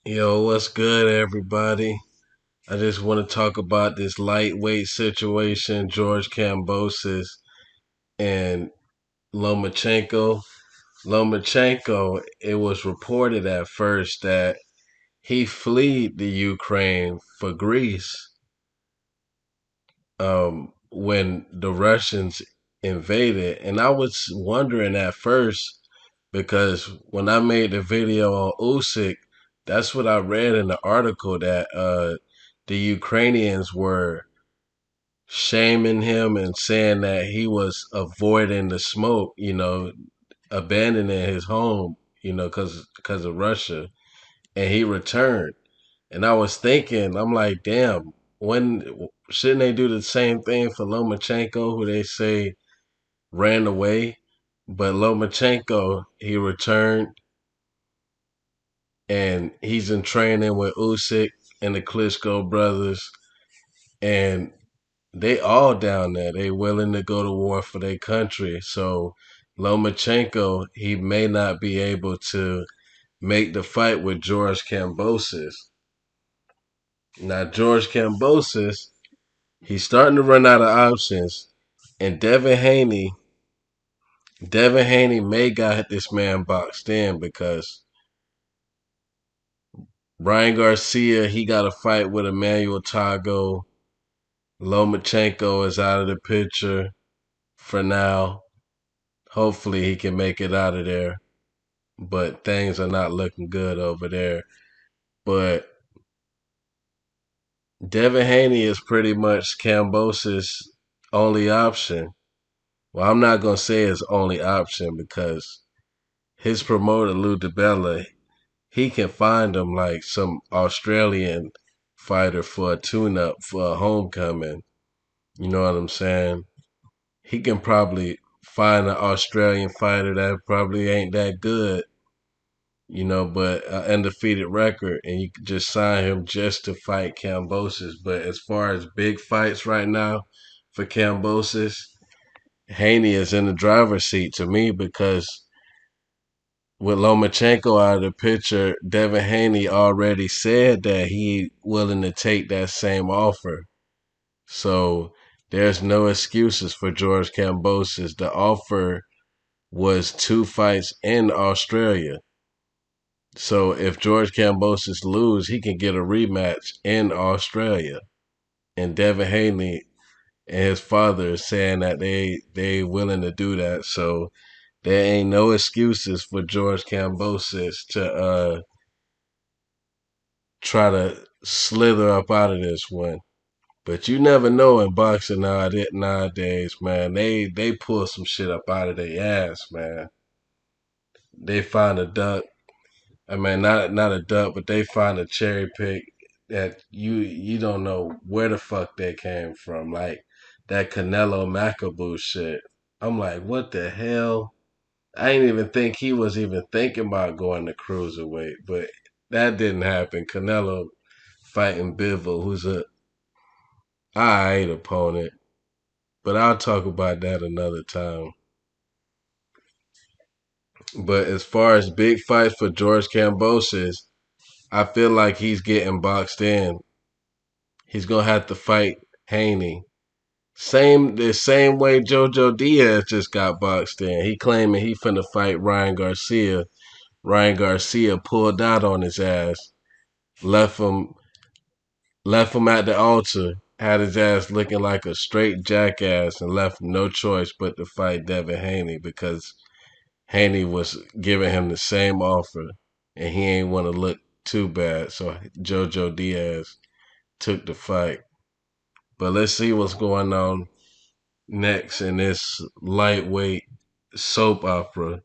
Yo, what's good, everybody? I just want to talk about this lightweight situation, George Kambosis and Lomachenko. Lomachenko, it was reported at first that he fled the Ukraine for Greece when the Russians invaded. And I was wondering at first because when I made the video on Usyk, that's what I read in the article that the Ukrainians were shaming him and saying that he was avoiding the smoke, abandoning his home, because of Russia, and he returned. And I was thinking, I'm like, damn, when shouldn't they do the same thing for Lomachenko, who they say ran away? But Lomachenko, he returned and he's in training with Usyk and the Klitschko brothers, and they all down there. They willing to go to war for their country. So Lomachenko, he may not be able to make the fight with George Kambosis. Now George Kambosis, he's starting to run out of options, and Devin Haney may got this man boxed in because Ryan Garcia, he got a fight with Emmanuel Tago. Lomachenko is out of the picture for now. Hopefully he can make it out of there. But things are not looking good over there. But Devin Haney is pretty much Cambosis' only option. Well, I'm not gonna say his only option because his promoter Lou DiBella, he can find him like some Australian fighter for a tune-up for a homecoming. You know what I'm saying? He can probably find an Australian fighter that probably ain't that good, but an undefeated record, and you could just sign him just to fight Kambosis. But as far as big fights right now for Kambosis, Haney is in the driver's seat to me because with Lomachenko out of the picture, Devin Haney already said that he willing to take that same offer. So there's no excuses for George Kambosis. The offer was two fights in Australia. So if George Kambosis lose, he can get a rematch in Australia. And Devin Haney and his father is saying that they willing to do that. So there ain't no excuses for George Kambosis to try to slither up out of this one. But you never know in boxing nowadays, man. They pull some shit up out of their ass, man. They find a duck. I mean, not a duck, but they find a cherry pick that you don't know where the fuck they came from. Like that Canelo Macaboo shit. I'm like, what the hell? I didn't even think he was even thinking about going to cruiserweight, but that didn't happen. Canelo fighting Bivol, who's a alright opponent, but I'll talk about that another time. But as far as big fights for George Kambosis, I feel like he's getting boxed in. He's gonna have to fight Haney. The same way Jojo Diaz just got boxed in. He claiming he finna fight Ryan Garcia. Ryan Garcia pulled out on his ass, left him left him at the altar, had his ass looking like a straight jackass, and left him no choice but to fight Devin Haney because Haney was giving him the same offer, and he ain't want to look too bad. So Jojo Diaz took the fight. But let's see what's going on next in this lightweight soap opera.